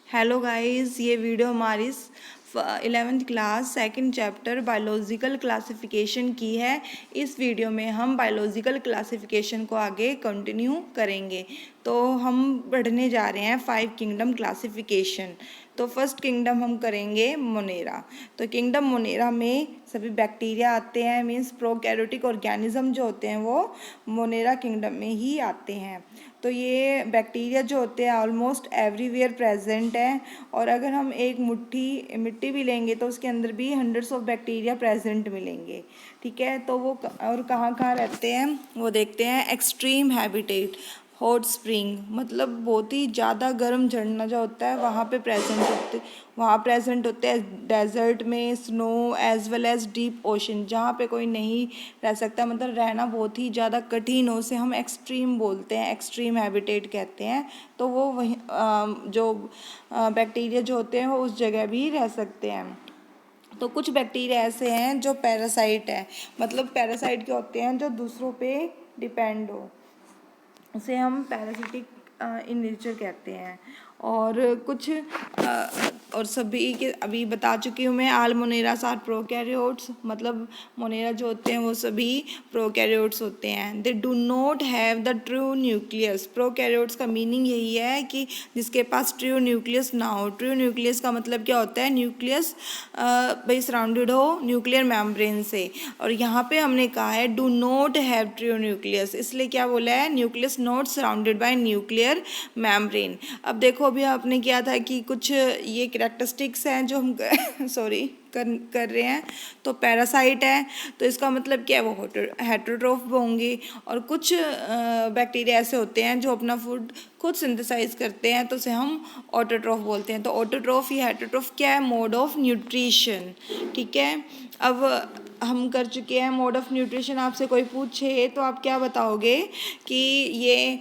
Hello guys, ये video हमारी 11th class second chapter biological classification की है। इस वीडियो में हम बायोलॉजिकल क्लासिफिकेशन को आगे कंटिन्यू करेंगे। तो हम पढ़ने जा रहे हैं 5 किंगडम क्लासिफिकेशन। तो फर्स्ट किंगडम हम करेंगे मोनेरा। तो किंगडम मोनेरा में सभी बैक्टीरिया आते हैं, मीन्स प्रोकैरियोटिक ऑर्गेनिज्म जो होते हैं वो मोनेरा किंगडम में ही आते हैं। तो ये बैक्टीरिया जो होते हैं ऑलमोस्ट एवरीवेयर प्रेजेंट है, और अगर हम एक मुट्ठी मिट्टी भी लेंगे तो उसके अंदर भी हंड्रेड्स ऑफ बैक्टीरिया प्रेजेंट मिलेंगे। ठीक है, तो वो और कहाँ कहाँ रहते हैं वो देखते हैं। एक्सट्रीम हैबिटेट, हॉट स्प्रिंग मतलब बहुत ही ज़्यादा गर्म झरना जो होता है वहाँ प्रेजेंट होते हैं। डेजर्ट में, snow as well as deep ocean, जहाँ पे कोई नहीं रह सकता, मतलब रहना बहुत ही ज़्यादा कठिन हो, उसे हम एक्सट्रीम बोलते हैं, एक्सट्रीम हैबिटेट कहते हैं। तो वो वही जो बैक्टीरिया जो होते हैं वो उस जगह भी रह सकते हैं। तो कुछ बैक्टीरिया ऐसे हैं जो पैरासाइट है, मतलब पैरासाइट क्या होते हैं जो दूसरों पे डिपेंड हो, उसे हम पैरासिटिक इन नेचर कहते हैं। और कुछ और सभी के अभी बता चुकी हूँ मैं। आल मोनेरास आर प्रोकैरियोट्स, मतलब मोनेरा जो होते हैं वो सभी प्रोकैरियोट्स होते हैं। दे do not have the true nucleus. Prokaryotes का मीनिंग यही है कि जिसके पास ट्रू न्यूक्लियस ना हो। ट्रू न्यूक्लियस का मतलब क्या होता है? न्यूक्लियस भाई सराउंडेड हो न्यूक्लियर मेम्ब्रेन से, और यहाँ पे हमने कहा है do not have true nucleus, इसलिए क्या बोला है? Nucleus not surrounded by nuclear membrane. अब देखो, अभी आपने किया था कि कुछ ये कैरेक्टरिस्टिक्स हैं जो हम सॉरी कर रहे हैं। तो पैरासाइट है तो इसका मतलब क्या है? वो हेटेरोट्रोफ होंगे। और कुछ बैक्टीरिया ऐसे होते हैं जो अपना फूड खुद सिंथेसाइज करते हैं, तो उसे हम ऑटोट्रोफ बोलते हैं। तो ऑटोट्रोफ या हेटेरोट्रोफ क्या है? Mode of nutrition. ठीक है, अब हम कर चुके हैं मोड ऑफ न्यूट्रिशन। आपसे कोई पूछे तो आप क्या बताओगे कि ये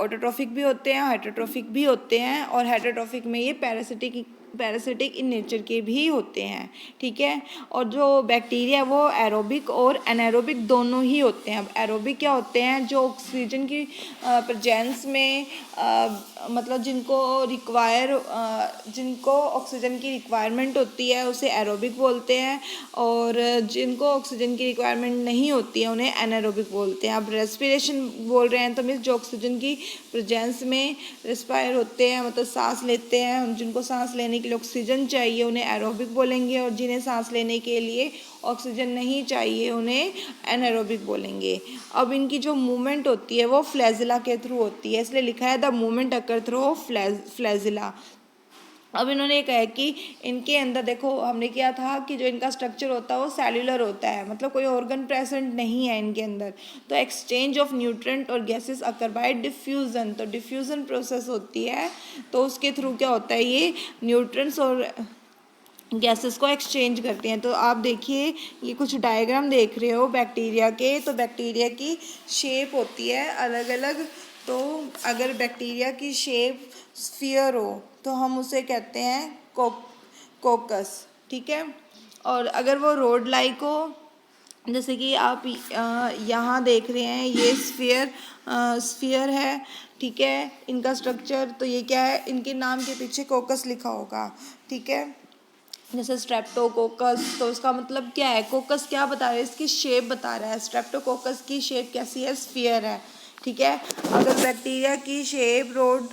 ऑटोट्रोफिक भी होते हैं, हेटेरोट्रोफिक भी होते हैं, और हेटेरोट्रोफिक में ये पैरासिटिक इन नेचर के भी होते हैं। ठीक है, और जो बैक्टीरिया वो एरोबिक और एनारोबिक दोनों ही होते हैं। अब एरोबिक क्या होते हैं? जो ऑक्सीजन की प्रेजेंस में मतलब जिनको ऑक्सीजन की रिक्वायरमेंट होती है उसे एरोबिक बोलते हैं, और जिनको ऑक्सीजन की रिक्वायरमेंट नहीं होती है उन्हें एनारोबिक बोलते हैं। अब रेस्पिरेशन बोल रहे हैं तो मीन्स जो ऑक्सीजन की प्रेजेंस में रिस्पायर होते हैं, मतलब सांस लेते हैं, जिनको सांस लेने के लिए ऑक्सीजन चाहिए उन्हें एरोबिक बोलेंगे, और जिन्हें सांस लेने के लिए ऑक्सीजन नहीं चाहिए उन्हें एनारोबिक बोलेंगे। अब इनकी जो मूवमेंट होती है वो फ्लैजिला के थ्रू होती है, इसलिए लिखा है the movement occur through flagella. अब इन्होंने कहा है कि इनके अंदर देखो, हमने किया था कि जो इनका स्ट्रक्चर होता है वो सेल्यूलर होता है, मतलब कोई ऑर्गन प्रेजेंट नहीं है इनके अंदर। तो एक्सचेंज ऑफ न्यूट्रेंट और गैसेस अकर बाय डिफ्यूजन, तो डिफ्यूजन प्रोसेस होती है, तो उसके थ्रू क्या होता है? ये न्यूट्रेंट्स और गैसेस को एक्सचेंज करते हैं। तो आप देखिए, ये कुछ डायग्राम देख रहे हो बैक्टीरिया के, तो बैक्टीरिया की शेप होती है अलग अलग। तो अगर बैक्टीरिया की शेप स्फीयर हो तो हम उसे कहते हैं कोकस। ठीक है, और अगर वो रोड लाइक हो, जैसे कि आप यहाँ देख रहे हैं, ये स्फीयर है। ठीक है, इनका स्ट्रक्चर तो ये क्या है? इनके नाम के पीछे कोकस लिखा होगा। ठीक है, जैसे स्ट्रेप्टोकोकस, तो उसका मतलब क्या है? कोकस क्या बता रहा है? इसकी शेप बता रहा है। स्ट्रेप्टोकोकस की शेप कैसी है? स्फीयर है। ठीक है, अगर बैक्टीरिया की शेप रोड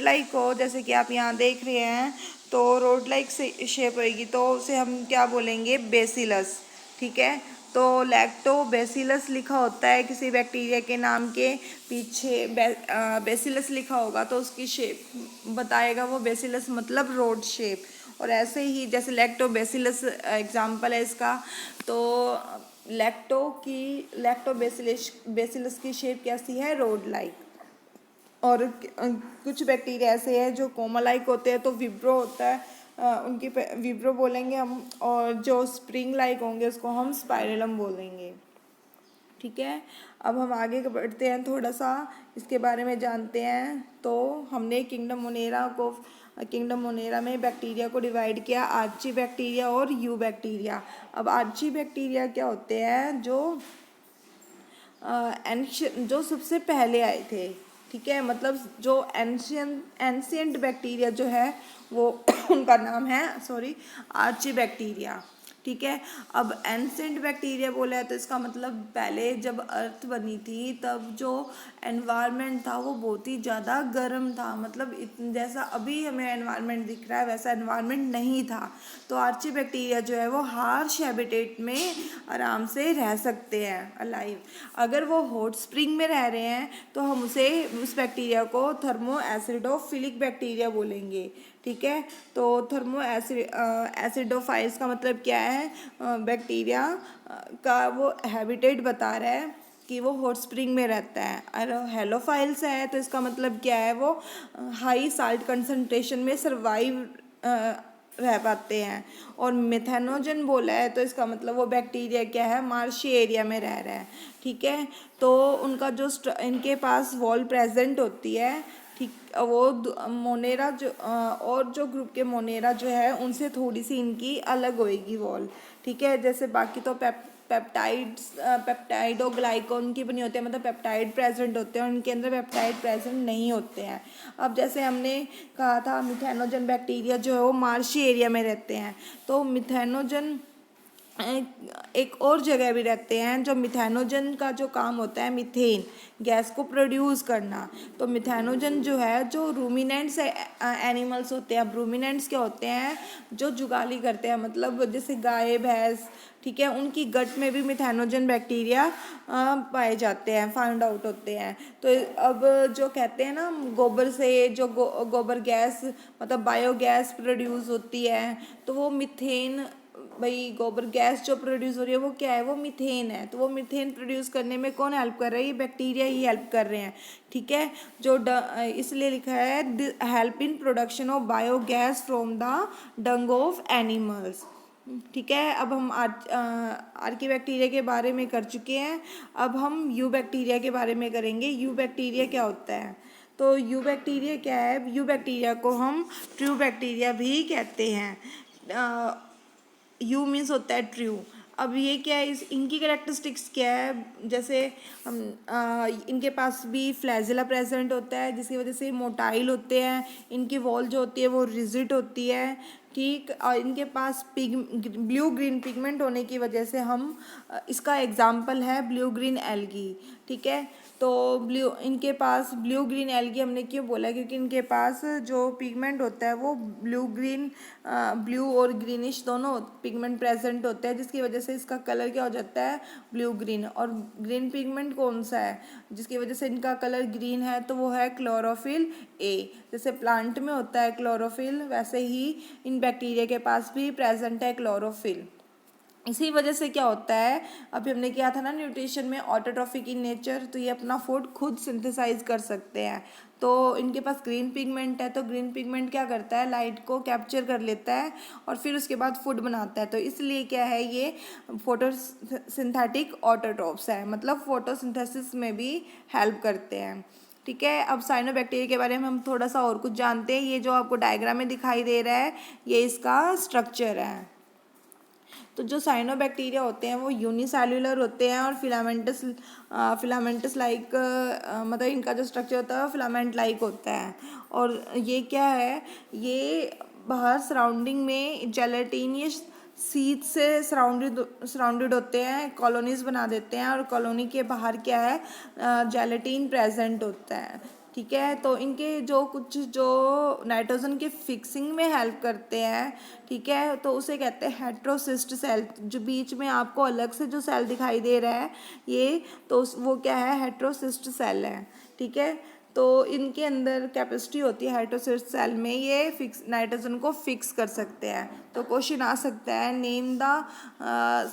लाइक हो, जैसे कि आप यहाँ देख रहे हैं, तो रोड लाइक शेप होगी, तो उसे हम क्या बोलेंगे? बेसिलस। ठीक है, तो लैक्टोबैसिलस लिखा होता है किसी बैक्टीरिया के नाम के पीछे, बेसिलस लिखा होगा तो उसकी शेप बताएगा वो बेसिलस, मतलब रोड शेप। और ऐसे ही जैसे लैक्टोबैसिलस एग्जाम्पल है इसका, तो लैक्टोबैसिलस की शेप कैसी है? Road like. और कुछ बैक्टीरिया ऐसे हैं जो कोमालाइक होते हैं, तो विब्रो होता है, उनकी विब्रो बोलेंगे हम, और जो स्प्रिंग लाइक होंगे उसको हम स्पाइरलम बोलेंगे। ठीक है, अब हम आगे बढ़ते हैं, थोड़ा सा इसके बारे में जानते हैं। तो हमने किंगडम मोनेरा में बैक्टीरिया को डिवाइड किया, आर्ची बैक्टीरिया और यू बैक्टीरिया। अब आर्ची बैक्टीरिया क्या होते हैं? जो सबसे पहले आए थे, ठीक है, मतलब जो एंशियंट बैक्टीरिया जो है वो उनका नाम है आर्ची बैक्टीरिया। ठीक है, अब एंशियंट बैक्टीरिया बोला है तो इसका मतलब पहले जब अर्थ बनी थी तब जो एनवायरनमेंट था वो बहुत ही ज़्यादा गर्म था, मतलब जैसा अभी हमें एनवायरनमेंट दिख रहा है वैसा एनवायरनमेंट नहीं था। तो आर्ची बैक्टीरिया जो है वो हार्श हैबिटेट में आराम से रह सकते हैं अलाइव। अगर वो हॉट स्प्रिंग में रह रहे हैं तो हम उस बैक्टीरिया को थर्मो एसिडोफिलिक बैक्टीरिया बोलेंगे। ठीक है, तो थर्मो एसिडोफाइल्स का मतलब क्या है, बैक्टीरिया का वो हैबिटेट बता रहा है कि वो हॉट स्प्रिंग में रहता है। और हेलोफाइल्स है तो इसका मतलब क्या है, वो हाई साल्ट कंसंट्रेशन में सर्वाइव रह पाते हैं। और मिथेनोजन बोला है तो इसका मतलब वो बैक्टीरिया क्या है, मार्शी एरिया में रह रहा है। ठीक है, तो उनका जो इनके पास वॉल प्रेजेंट होती है, ठीक, वो मोनेरा जो और जो ग्रुप के मोनेरा जो है उनसे थोड़ी सी इनकी अलग होएगी वॉल। ठीक है, जैसे बाकी तो पेप्टाइडोग्लाइकॉन की बनी होती है, मतलब पेप्टाइड प्रेजेंट होते हैं और इनके अंदर पेप्टाइड प्रेजेंट नहीं होते हैं। अब जैसे हमने कहा था मिथेनोजन बैक्टीरिया जो है वो मार्शी एरिया में रहते हैं, तो मिथेनोजन एक और जगह भी रहते हैं। जो मिथेनोजन का जो काम होता है मीथेन गैस को प्रोड्यूस करना, तो मिथेनोजन जो है जो रूमिनेंट्स एनिमल्स होते हैं। अब रूमिनेंट्स क्या होते हैं, जो जुगाली करते हैं, मतलब जैसे गाय भैंस, ठीक है, उनकी गट में भी मिथेनोजन बैक्टीरिया पाए जाते हैं, फाइंड आउट होते हैं। तो अब जो कहते हैं ना गोबर से जो गोबर गैस मतलब बायोगैस प्रोड्यूस होती है, तो वो मीथेन, भाई गोबर गैस जो प्रोड्यूस हो रही है वो क्या है, वो मीथेन है। तो वो मीथेन प्रोड्यूस करने में कौन हेल्प कर रहा है, ये बैक्टीरिया ही हेल्प कर रहे हैं। ठीक है, जो इसलिए लिखा है help in production of biogas from the Dang of animals. ठीक है, अब हम आर्की बैक्टीरिया के बारे में कर चुके हैं। अब हम यू बैक्टीरिया के बारे में करेंगे। यू बैक्टीरिया क्या होता है, तो यू बैक्टीरिया क्या है, यू बैक्टीरिया को हम ट्रू बैक्टीरिया भी कहते हैं। यू मीन्स होता है ट्रू। अब ये क्या है, इनकी कैरेक्टरिस्टिक्स क्या है, जैसे हम इनके पास भी फ्लैजिला प्रेजेंट होता है जिसकी वजह से मोटाइल होते हैं। इनकी वॉल जो होती है वो रिजिड होती है। ठीक, और इनके पास ब्लू ग्रीन पिगमेंट होने की वजह से हम इसका एग्जाम्पल है ब्लू ग्रीन एल्गी। ठीक है, तो इनके पास ब्लू ग्रीन एल्गी हमने क्यों बोला, क्योंकि इनके पास जो पिगमेंट होता है वो ब्लू और ग्रीनिश दोनों पिगमेंट प्रेजेंट होते हैं, जिसकी वजह से इसका कलर क्या हो जाता है, ब्लू ग्रीन। और ग्रीन पिगमेंट कौन सा है जिसकी वजह से इनका कलर ग्रीन है, तो वो है क्लोरोफिल ए। जैसे प्लांट में होता है क्लोरोफिल, वैसे ही इन बैक्टीरिया के पास भी प्रेजेंट है क्लोरोफिल। इसी वजह से क्या होता है, अभी हमने किया था ना न्यूट्रिशन में ऑटोट्रॉफिक इन नेचर, तो ये अपना फूड खुद सिंथेसाइज कर सकते हैं। तो इनके पास ग्रीन पिगमेंट है, तो ग्रीन पिगमेंट क्या करता है, लाइट को कैप्चर कर लेता है और फिर उसके बाद फूड बनाता है। तो इसलिए क्या है, ये फोटोसिंथेटिक ऑटोट्रॉफ्स है, मतलब फोटोसिंथेसिस में भी हेल्प करते हैं। ठीक है, अब साइनोबैक्टीरिया के बारे में हम थोड़ा सा और कुछ जानते हैं। ये जो आपको डायग्राम में दिखाई दे रहा है ये इसका स्ट्रक्चर है। तो जो साइनोबैक्टीरिया होते हैं वो यूनिसेल्युलर होते हैं और फिलामेंटस लाइक, मतलब इनका जो स्ट्रक्चर होता है वो फिलामेंट लाइक होता है। और ये क्या है, ये बाहर सराउंडिंग में जेलेटिनियस सीड से सराउंडेड होते हैं, कॉलोनीज बना देते हैं और कॉलोनी के बाहर क्या है, जेलेटिन प्रेजेंट होता है। ठीक है, तो इनके जो नाइट्रोजन के फिक्सिंग में हेल्प करते हैं, ठीक है, तो उसे कहते हैं हेट्रोसिस्ट सेल। जो बीच में आपको अलग से जो सेल दिखाई दे रहा है ये, तो वो क्या है, हेट्रोसिस्ट सेल है। ठीक है, तो इनके अंदर कैपेसिटी होती है हेट्रोसिस्ट सेल में, ये फिक्स नाइट्रोजन को फिक्स कर सकते हैं। तो क्वेश्चन आ सकता है, name the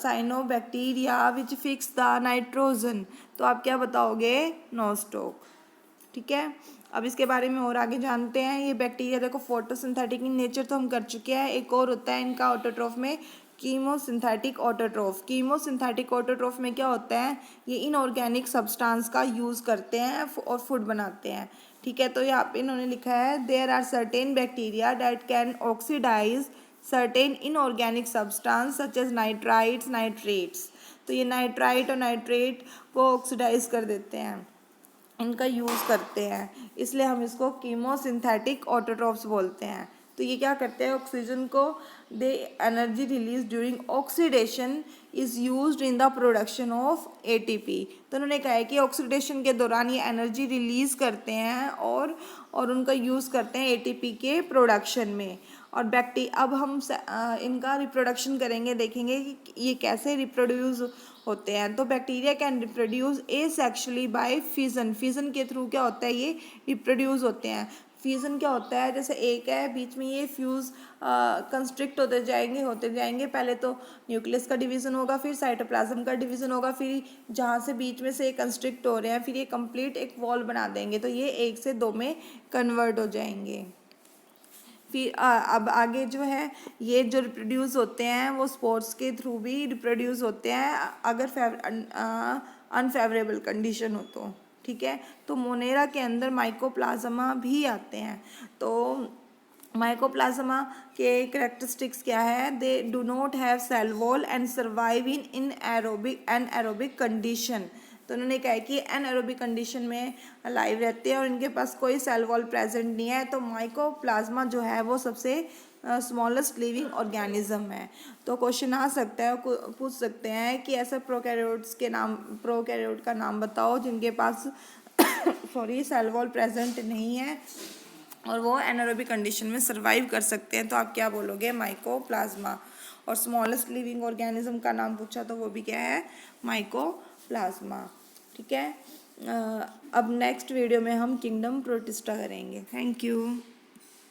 cyanobacteria which fix the nitrogen, तो आप क्या बताओगे, नोस्टॉक। ठीक है, अब इसके बारे में और आगे जानते हैं। ये बैक्टीरिया देखो फोटोसिंथेटिक इन नेचर तो हम कर चुके हैं। एक और होता है इनका ऑटोट्रॉफ में, कीमोसिंथेटिक ऑटोट्रॉफ। कीमोसिंथेटिक ऑटोट्रॉफ में क्या होता है, ये इनऑर्गेनिक सब्सटेंस का यूज़ करते हैं और फूड बनाते हैं। ठीक है, तो यहाँ पे इन्होंने लिखा है there are certain bacteria that can oxidize certain inorganic substance such as nitrites nitrates. तो ये नाइट्राइट और नाइट्रेट को ऑक्सीडाइज कर देते हैं। इनका यूज़ करते हैं, इसलिए हम इसको कीमोसिंथेटिक ऑटोट्रॉफ्स बोलते हैं। तो ये क्या करते हैं, ऑक्सीजन को the energy release during oxidation is used in the production of ATP. तो उन्होंने कहा है कि ऑक्सीडेशन के दौरान ये एनर्जी रिलीज़ करते हैं और उनका यूज़ करते हैं एटीपी के प्रोडक्शन में। और अब हम इनका रिप्रोडक्शन करेंगे, देखेंगे कि ये कैसे रिप्रोड्यूस होते हैं। तो bacteria can reproduce asexually by fission. Fission के थ्रू क्या होता है, ये रिप्रोड्यूस होते हैं। फिजन क्या होता है, जैसे एक है बीच में ये फ्यूज़ कंस्ट्रिक्ट होते जाएंगे। पहले तो न्यूक्लियस का डिवीज़न होगा, फिर साइटोप्लाज्म का डिवीज़न होगा, फिर जहाँ से बीच में से कंस्ट्रिक्ट हो रहे हैं फिर ये कंप्लीट एक वॉल बना देंगे, तो ये 1 से 2 में कन्वर्ट हो जाएंगे। फिर अब आगे जो है ये जो रिप्रोड्यूस होते हैं वो स्पोर्ट्स के थ्रू भी रिप्रोड्यूस होते हैं, अगर अनफेवरेबल कंडीशन हो तो, ठीक है। तो मोनेरा के अंदर माइकोप्लाज्मा भी आते हैं। तो माइकोप्लाज्मा के करेक्टरिस्टिक्स क्या है, they do not have cell wall and survive in anaerobic condition. तो उन्होंने कहा है कि एनारोबिक कंडीशन में लाइव रहते हैं और इनके पास कोई सेल वॉल प्रेजेंट नहीं है। तो माइकोप्लाज्मा जो है वो सबसे स्मॉलेस्ट लिविंग ऑर्गेनिज्म है। तो क्वेश्चन आ सकता है, पूछ सकते हैं कि ऐसे प्रोकैरियोट का नाम बताओ जिनके पास सेल वॉल प्रेजेंट नहीं है और वो एनारोबिक कंडीशन में सर्वाइव कर सकते हैं। तो आप क्या बोलोगे, माइकोप्लाज्मा। और स्मॉलेस्ट लिविंग ऑर्गेनिज्म का नाम पूछा तो वो भी क्या है, माइकोप्लाज्मा, ठीक है। अब नेक्स्ट वीडियो में हम किंगडम प्रोटिस्टा करेंगे। Thank you.